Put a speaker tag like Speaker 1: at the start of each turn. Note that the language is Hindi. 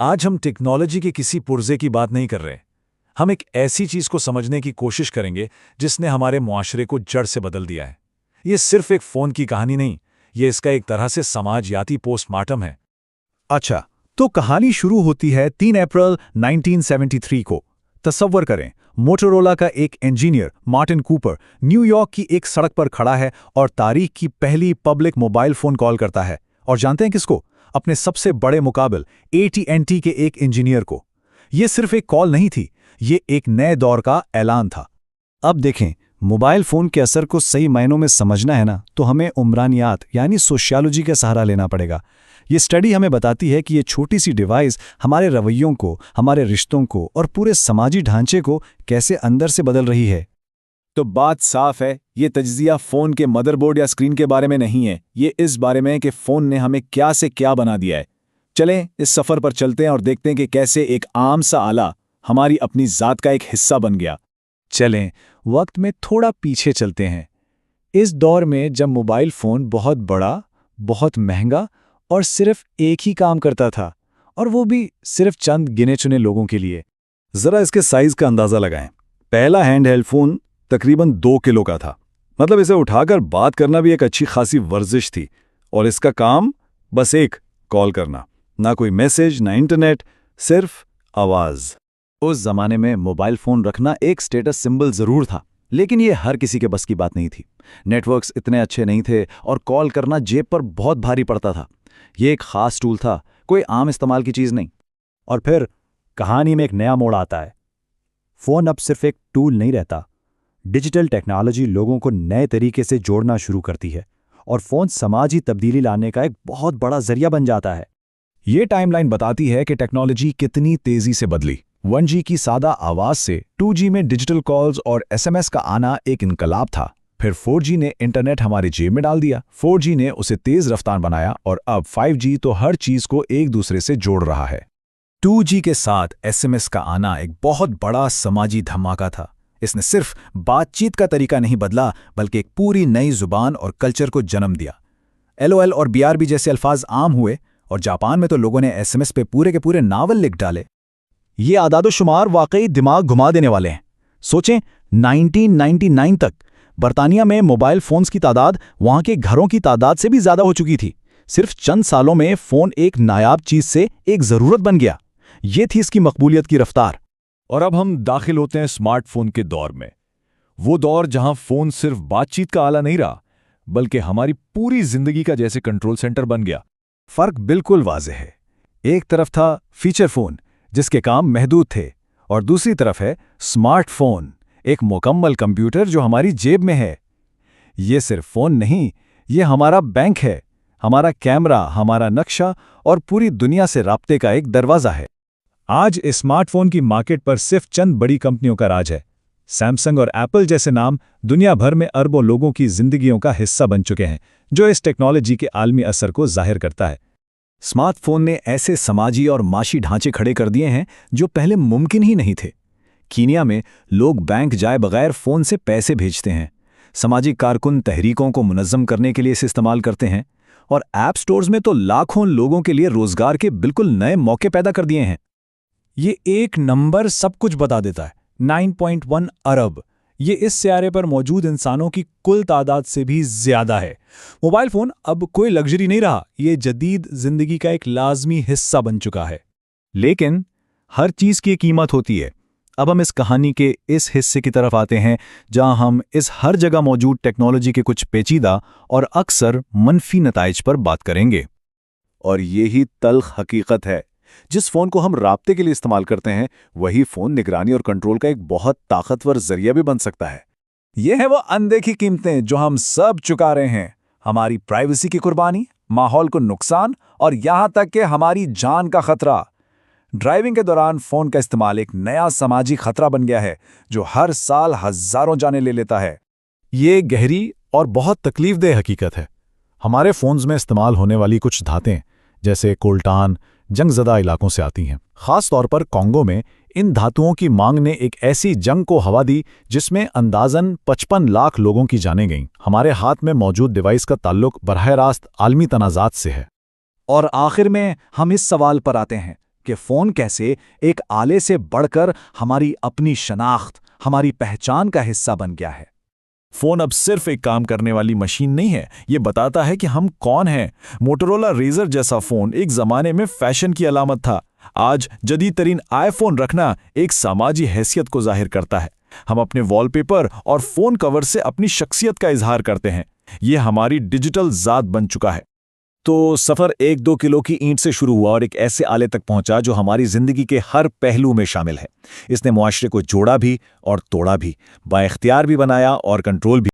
Speaker 1: आज हम टेक्नोलॉजी के किसी पुर्जे की बात नहीं कर रहे। हम एक ऐसी चीज को समझने की कोशिश करेंगे जिसने हमारे मुआशरे को जड़ से बदल दिया है। ये सिर्फ एक फोन की कहानी नहीं, ये इसका एक तरह से समाजयाती पोस्टमार्टम है।
Speaker 2: अच्छा, तो कहानी शुरू होती है 3 अप्रैल 1973 को। तसव्वुर करें, मोटोरोला का एक इंजीनियर मार्टिन कूपर न्यूयॉर्क की एक सड़क पर खड़ा है और तारीख की पहली पब्लिक मोबाइल फोन कॉल करता है। और जानते हैं किसको? अपने सबसे बड़े मुकाबिल AT&T के एक इंजीनियर को। ये सिर्फ एक कॉल नहीं थी, ये एक नए दौर का ऐलान था। अब देखें, मोबाइल फोन के असर को सही मायनों में समझना है ना, तो हमें उमरानियात यानी सोशियोलॉजी का सहारा लेना पड़ेगा। ये स्टडी हमें बताती है कि ये छोटी सी डिवाइस हमारे रवैयों को, हमारे रिश्तों को और पूरे समाजी ढांचे को कैसे अंदर से बदल रही है।
Speaker 3: तो बात साफ है, ये तज्जिया फ़ोन के मदरबोर्ड या स्क्रीन के बारे में नहीं है, ये इस बारे में है कि फ़ोन ने हमें क्या से क्या बना दिया है। चलें इस सफ़र पर चलते हैं और देखते हैं कि कैसे एक आम सा आला हमारी अपनी ज़ात का एक हिस्सा बन गया।
Speaker 2: चलें वक्त में थोड़ा पीछे चलते हैं, इस दौर में जब मोबाइल फ़ोन बहुत बड़ा, बहुत महंगा और सिर्फ एक ही काम करता था, और वो भी सिर्फ चंद गिने चुने लोगों के लिए।
Speaker 4: ज़रा इसके साइज़ का अंदाज़ा लगाएं। पहला हैंड हेल्ड फ़ोन तकरीबन 2 किलो का था। मतलब इसे उठाकर बात करना भी एक अच्छी खासी वर्जिश थी। और इसका काम बस एक कॉल करना, ना कोई मैसेज, ना इंटरनेट, सिर्फ आवाज़।
Speaker 2: उस जमाने में मोबाइल फ़ोन रखना एक स्टेटस सिंबल ज़रूर था, लेकिन ये हर किसी के बस की बात नहीं थी। नेटवर्क्स इतने अच्छे नहीं थे और कॉल करना जेब पर बहुत भारी पड़ता था। ये एक ख़ास टूल था, कोई आम इस्तेमाल की चीज़ नहीं। और फिर कहानी में एक नया मोड़ आता है। फ़ोन अब सिर्फ एक टूल नहीं रहता, डिजिटल टेक्नोलॉजी लोगों को नए तरीके से जोड़ना शुरू करती है और फ़ोन समाजी तब्दीली लाने का एक बहुत बड़ा जरिया बन जाता है।
Speaker 5: ये टाइमलाइन बताती है कि टेक्नोलॉजी कितनी तेज़ी से बदली। 1G की सादा आवाज़ से 2G में डिजिटल कॉल्स और SMS का आना एक इनकलाब था। फिर 4G ने इंटरनेट हमारी जेब में डाल दिया। 4G ने उसे तेज़ रफ्तार बनाया और अब 5G तो हर चीज़ को एक दूसरे से जोड़ रहा है।
Speaker 2: 2G के साथ SMS का आना एक बहुत बड़ा समाजी धमाका था। इसने सिर्फ बातचीत का तरीका नहीं बदला, बल्कि एक पूरी नई जुबान और कल्चर को जन्म दिया। LOL और BRB जैसे अल्फाज आम हुए और जापान में तो लोगों ने SMS पे पूरे के पूरे नावल लिख डाले। ये आदादोशुमार वाकई दिमाग घुमा देने वाले हैं। सोचें, 1999 तक बर्तानिया में मोबाइल फ़ोन्स की तादाद वहाँ के घरों की तादाद से भी ज़्यादा हो चुकी थी। सिर्फ चंद सालों में फ़ोन एक नायाब चीज़ से एक ज़रूरत बन गया। ये थी इसकी मकबूलियत की रफ्तार।
Speaker 5: और अब हम दाखिल होते हैं स्मार्टफोन के दौर में। वो दौर जहां फ़ोन सिर्फ बातचीत का आला नहीं रहा, बल्कि हमारी पूरी जिंदगी का जैसे कंट्रोल सेंटर बन गया।
Speaker 2: फ़र्क बिल्कुल वाज़ेह है। एक तरफ था फीचर फ़ोन जिसके काम महदूद थे, और दूसरी तरफ है स्मार्टफोन, एक मुकम्मल कंप्यूटर जो हमारी जेब में है। ये सिर्फ फ़ोन नहीं, ये हमारा बैंक है, हमारा कैमरा, हमारा नक्शा और पूरी दुनिया से राब्ते का एक दरवाज़ा है।
Speaker 1: आज स्मार्टफोन की मार्केट पर सिर्फ चंद बड़ी कंपनियों का राज है। सैमसंग और एप्पल जैसे नाम दुनिया भर में अरबों लोगों की जिंदगियों का हिस्सा बन चुके हैं, जो इस टेक्नोलॉजी के आलमी असर को जाहिर करता है।
Speaker 2: स्मार्टफोन ने ऐसे समाजी और माशी ढांचे खड़े कर दिए हैं जो पहले मुमकिन ही नहीं थे। कीनिया में लोग बैंक जाए बगैर फ़ोन से पैसे भेजते हैं। समाजी कारकुन तहरीकों को मुनज़्ज़म करने के लिए इसे इस्तेमाल करते हैं, और ऐप स्टोर्स में तो लाखों लोगों के लिए रोज़गार के बिल्कुल नए मौके पैदा कर दिए हैं।
Speaker 1: ये एक नंबर सब कुछ बता देता है, 9.1 अरब। ये इस सियारे पर मौजूद इंसानों की कुल तादाद से भी ज़्यादा है। मोबाइल फ़ोन अब कोई लग्जरी नहीं रहा, ये जदीद ज़िंदगी का एक लाजमी हिस्सा बन चुका है।
Speaker 2: लेकिन हर चीज़ की कीमत होती है। अब हम इस कहानी के इस हिस्से की तरफ आते हैं जहां हम इस हर जगह मौजूद टेक्नोलॉजी के कुछ पेचीदा और अक्सर मनफी नताइज पर बात करेंगे।
Speaker 4: और यही तल्ख हकीकत है, जिस फ़ोन को हम राब्ते के लिए इस्तेमाल करते हैं, वही फ़ोन निगरानी और कंट्रोल का एक बहुत ताकतवर जरिया भी बन सकता है।
Speaker 1: ये है वो अनदेखी कीमतें जो हम सब चुका रहे हैं। हमारी प्राइवेसी की कुर्बानी, माहौल को नुकसान और यहाँ तक कि हमारी जान का खतरा। ड्राइविंग के दौरान फ़ोन का इस्तेमाल एक नया समाजी खतरा बन गया है जो हर साल हज़ारों जानें ले लेता है।
Speaker 5: ये गहरी और बहुत तकलीफदेह हकीकत है। हमारे फ़ोन्स में इस्तेमाल होने वाली कुछ धातें जैसे कोल्टान जंगज़दा इलाकों से आती हैं। ख़ास तौर पर कॉन्गो में इन धातुओं की मांग ने एक ऐसी जंग को हवा दी जिसमें अंदाज़न 55 लाख लोगों की जानें गईं। हमारे हाथ में मौजूद डिवाइस का ताल्लुक बरह रास्त आलमी तनाज़ात से है।
Speaker 1: और आखिर में हम इस सवाल पर आते हैं,
Speaker 2: कि फ़ोन कैसे एक आले से बढ़कर हमारी अपनी शनाख्त, हमारी पहचान का हिस्सा बन गया है।
Speaker 5: फोन अब सिर्फ एक काम करने वाली मशीन नहीं है, ये बताता है कि हम कौन हैं। मोटोरोला रेजर जैसा फोन एक जमाने में फैशन की अलामत था। आज जदीद तरीन आईफोन रखना एक सामाजिक हैसियत को जाहिर करता है। हम अपने वॉलपेपर और फोन कवर से अपनी शख्सियत का इजहार करते हैं। ये हमारी डिजिटल ज़ात बन चुका है।
Speaker 3: तो सफ़र 1-2 किलो की ईंट से शुरू हुआ और एक ऐसे आले तक पहुंचा जो हमारी ज़िंदगी के हर पहलू में शामिल है। इसने मुआशरे को जोड़ा भी और तोड़ा भी, बाइख्तियार भी बनाया और कंट्रोल भी।